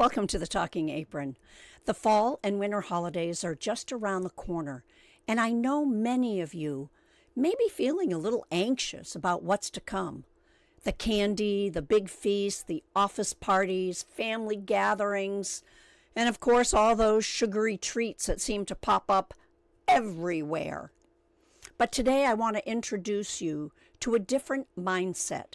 Welcome to the Talking Apron. The fall and winter holidays are just around the corner, and I know many of you may be feeling a little anxious about what's to come. The candy, the big feasts, the office parties, family gatherings, and of course all those sugary treats that seem to pop up everywhere. But today I want to introduce you to a different mindset,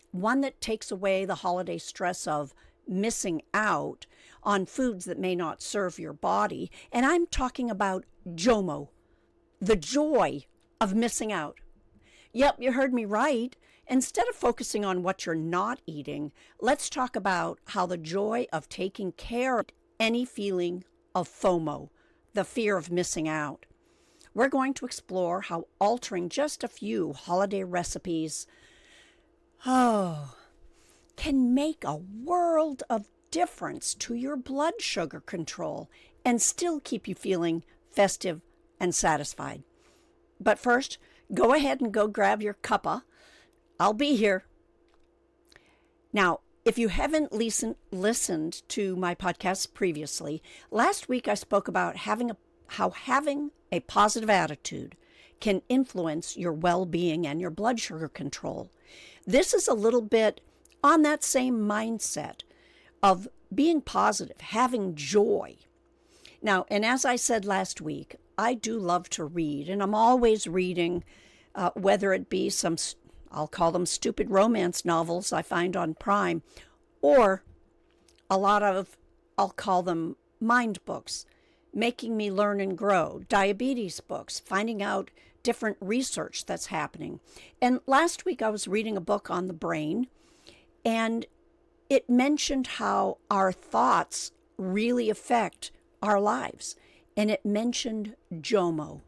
one that takes away the holiday stress of missing out on foods that may not serve your body. And I'm talking about JOMO, the joy of missing out. Yep, you heard me right. Instead of focusing on what you're not eating, let's talk about how the joy of taking care of any feeling of FOMO, the fear of missing out. We're going to explore how altering just a few holiday recipes can make a world of difference to your blood sugar control and still keep you feeling festive and satisfied. But first, go ahead and go grab your cuppa. I'll be here. Now, if you haven't listened to my podcast previously, last week I spoke about how having a positive attitude can influence your well-being and your blood sugar control. This is a little bit on that same mindset of being positive, having joy. Now, and as I said last week, I do love to read, and I'm always reading, whether it be some, I'll call them stupid romance novels I find on Prime, or a lot of, I'll call them mind books, making me learn and grow, diabetes books, finding out different research that's happening. And last week I was reading a book on the brain, and it mentioned how our thoughts really affect our lives. And it mentioned JOMO,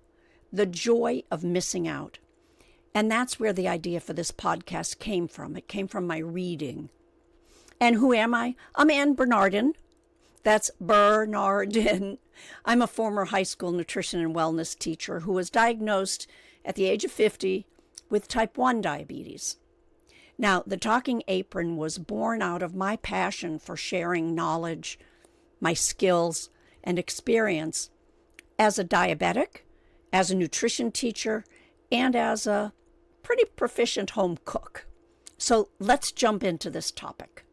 the joy of missing out. And that's where the idea for this podcast came from. It came from my reading. And who am I? I'm Ann Bernardin. That's Bernardin. I'm a former high school nutrition and wellness teacher who was diagnosed at the age of 50 with type 1 diabetes. Now, the Talking Apron was born out of my passion for sharing knowledge, my skills, and experience as a diabetic, as a nutrition teacher, and as a pretty proficient home cook. So let's jump into this topic.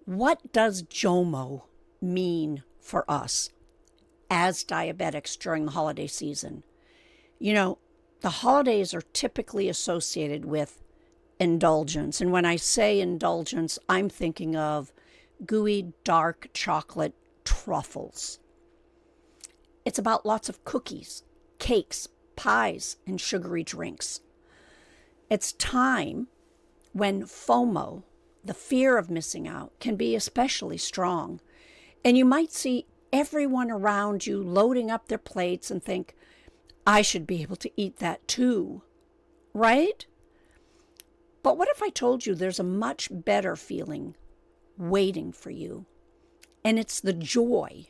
What does JOMO mean for us as diabetics during the holiday season? You know, the holidays are typically associated with indulgence. And when I say indulgence, I'm thinking of gooey, dark chocolate truffles. It's about lots of cookies, cakes, pies, and sugary drinks. It's time when FOMO, the fear of missing out, can be especially strong. And you might see everyone around you loading up their plates and think, I should be able to eat that too, right? But what if I told you there's a much better feeling waiting for you, and it's the joy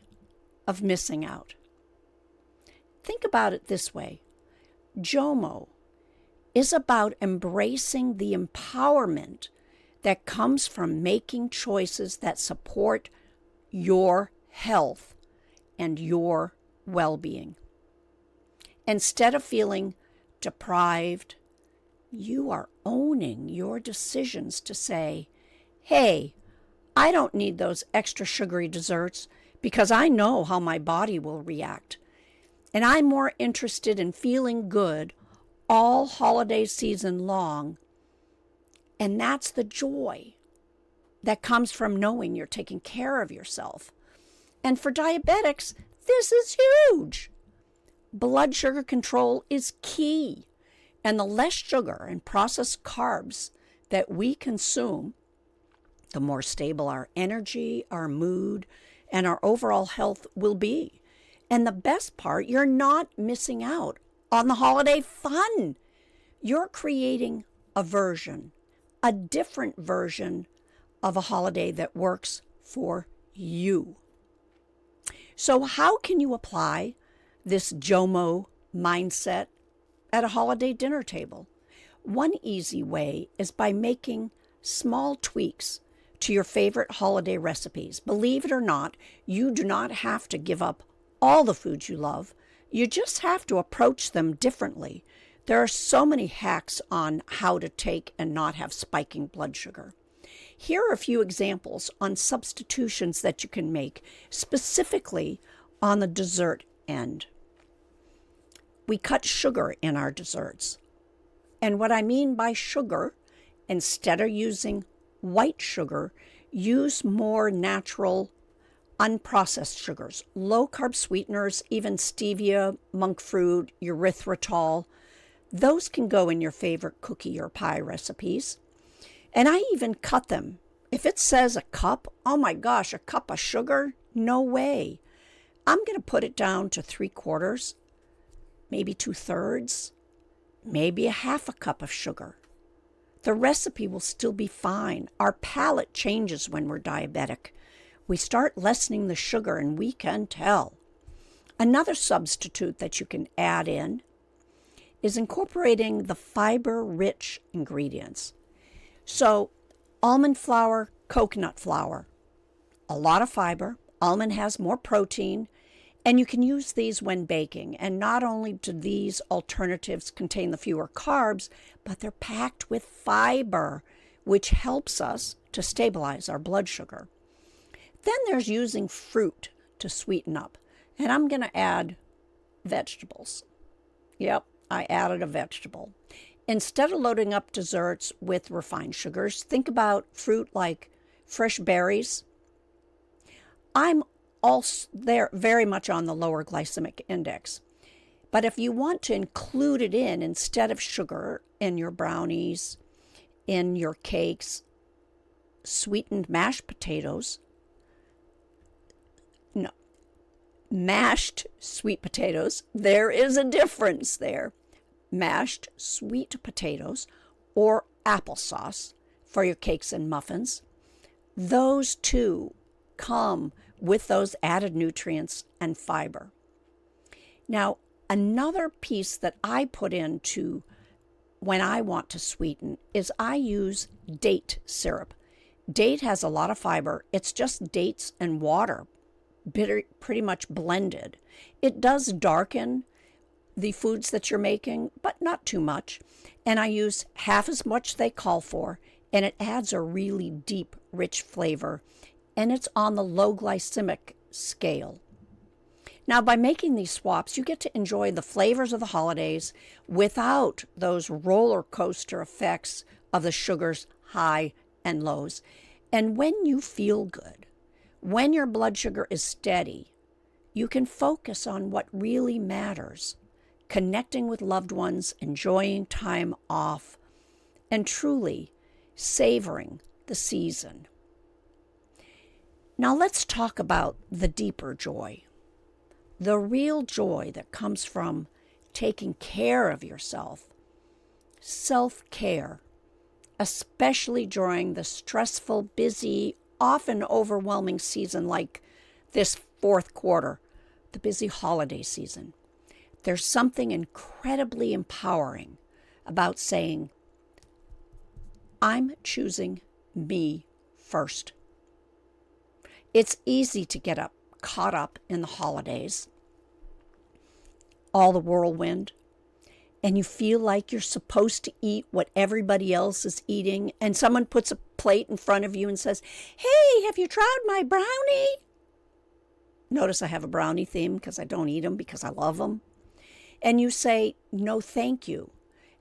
of missing out? Think about it this way. JOMO is about embracing the empowerment that comes from making choices that support your health and your well-being. Instead of feeling deprived, you are owning your decisions to say, hey, I don't need those extra sugary desserts because I know how my body will react. And I'm more interested in feeling good all holiday season long. And that's the joy that comes from knowing you're taking care of yourself. And for diabetics, this is huge. Blood sugar control is key. And the less sugar and processed carbs that we consume, the more stable our energy, our mood, and our overall health will be. And the best part, you're not missing out on the holiday fun. You're creating a different version of a holiday that works for you. So how can you apply this JOMO mindset at a holiday dinner table? One easy way is by making small tweaks to your favorite holiday recipes. Believe it or not, you do not have to give up all the foods you love. You just have to approach them differently. There are so many hacks on how to take and not have spiking blood sugar. Here are a few examples on substitutions that you can make, specifically on the dessert end. We cut sugar in our desserts. And what I mean by sugar, instead of using white sugar, use more natural, unprocessed sugars, low-carb sweeteners, even stevia, monk fruit, erythritol. Those can go in your favorite cookie or pie recipes. And I even cut them. If it says a cup, oh my gosh, a cup of sugar? No way. I'm going to put it down to 3/4, maybe 2/3, maybe a half a cup of sugar. The recipe will still be fine. Our palate changes when we're diabetic. We start lessening the sugar and we can tell. Another substitute that you can add in is incorporating the fiber-rich ingredients. So, almond flour, coconut flour, a lot of fiber. Almond has more protein, and you can use these when baking. And not only do these alternatives contain the fewer carbs, but they're packed with fiber, which helps us to stabilize our blood sugar. Then there's using fruit to sweeten up. And I'm going to add vegetables. Yep, I added a vegetable. Instead of loading up desserts with refined sugars, think about fruit like fresh berries. I'm also there very much on the lower glycemic index. But if you want to include it in instead of sugar in your brownies, in your cakes, sweetened mashed potatoes, no, mashed sweet potatoes, there is a difference there. Mashed sweet potatoes or applesauce for your cakes and muffins. Those two come with those added nutrients and fiber. Now, another piece that I put into when I want to sweeten is I use date syrup. Date has a lot of fiber. It's just dates and water, pretty much blended. It does darken the foods that you're making, but not too much. And I use half as much they call for, and it adds a really deep, rich flavor. And it's on the low glycemic scale. Now, by making these swaps, you get to enjoy the flavors of the holidays without those roller coaster effects of the sugar's high and lows. And when you feel good, when your blood sugar is steady, you can focus on what really matters. Connecting with loved ones, enjoying time off, and truly savoring the season. Now let's talk about the deeper joy. The real joy that comes from taking care of yourself. Self-care, especially during the stressful, busy, often overwhelming season like this fourth quarter, the busy holiday season. There's something incredibly empowering about saying, I'm choosing me first. It's easy to get caught up in the holidays, all the whirlwind, and you feel like you're supposed to eat what everybody else is eating, and someone puts a plate in front of you and says, hey, have you tried my brownie? Notice I have a brownie theme because I don't eat them because I love them. And you say, no, thank you.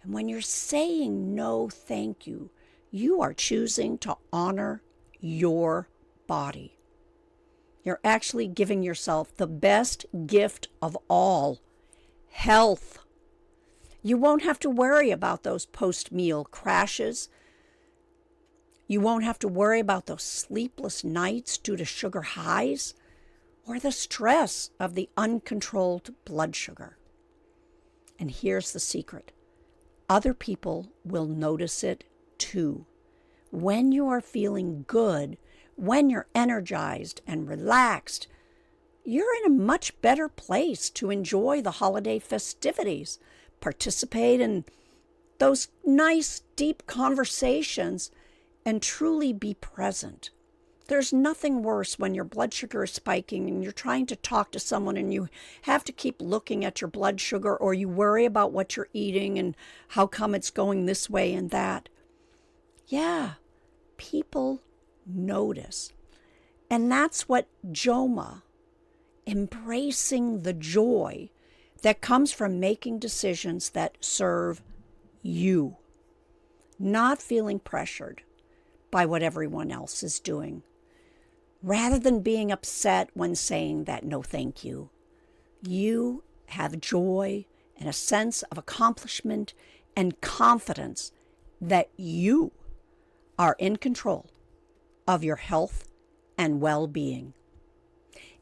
And when you're saying no, thank you, you are choosing to honor your body. You're actually giving yourself the best gift of all, health. You won't have to worry about those post-meal crashes. You won't have to worry about those sleepless nights due to sugar highs or the stress of the uncontrolled blood sugar. And here's the secret. Other people will notice it too. When you are feeling good, when you're energized and relaxed, you're in a much better place to enjoy the holiday festivities, participate in those nice, deep conversations, and truly be present. There's nothing worse when your blood sugar is spiking and you're trying to talk to someone and you have to keep looking at your blood sugar, or you worry about what you're eating and how come it's going this way and that. Yeah, people notice. And that's what JOMO, embracing the joy that comes from making decisions that serve you, not feeling pressured by what everyone else is doing, rather than being upset when saying that no thank you. You have joy and a sense of accomplishment and confidence that you are in control of your health and well-being.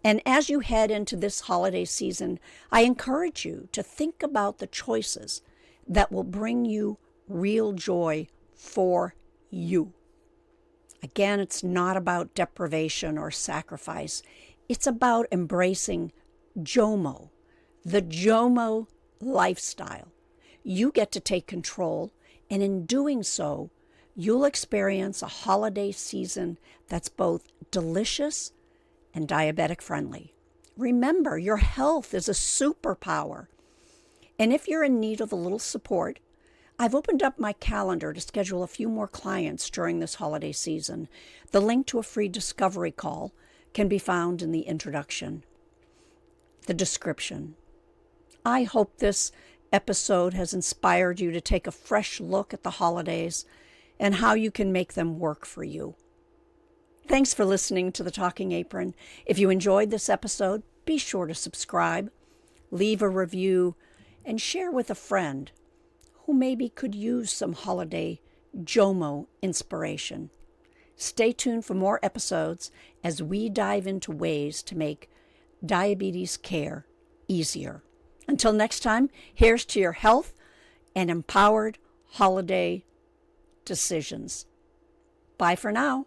And as you head into this holiday season, I encourage you to think about the choices that will bring you real joy for you. Again, it's not about deprivation or sacrifice. It's about embracing JOMO, the JOMO lifestyle. You get to take control, and in doing so, you'll experience a holiday season that's both delicious and diabetic friendly. Remember, your health is a superpower. And if you're in need of a little support, I've opened up my calendar to schedule a few more clients during this holiday season. The link to a free discovery call can be found in the introduction, the description. I hope this episode has inspired you to take a fresh look at the holidays and how you can make them work for you. Thanks for listening to the Talking Apron. If you enjoyed this episode, be sure to subscribe, leave a review, and share with a friend who maybe could use some holiday JOMO inspiration. Stay tuned for more episodes as we dive into ways to make diabetes care easier. Until next time, here's to your health and empowered holiday decisions. Bye for now.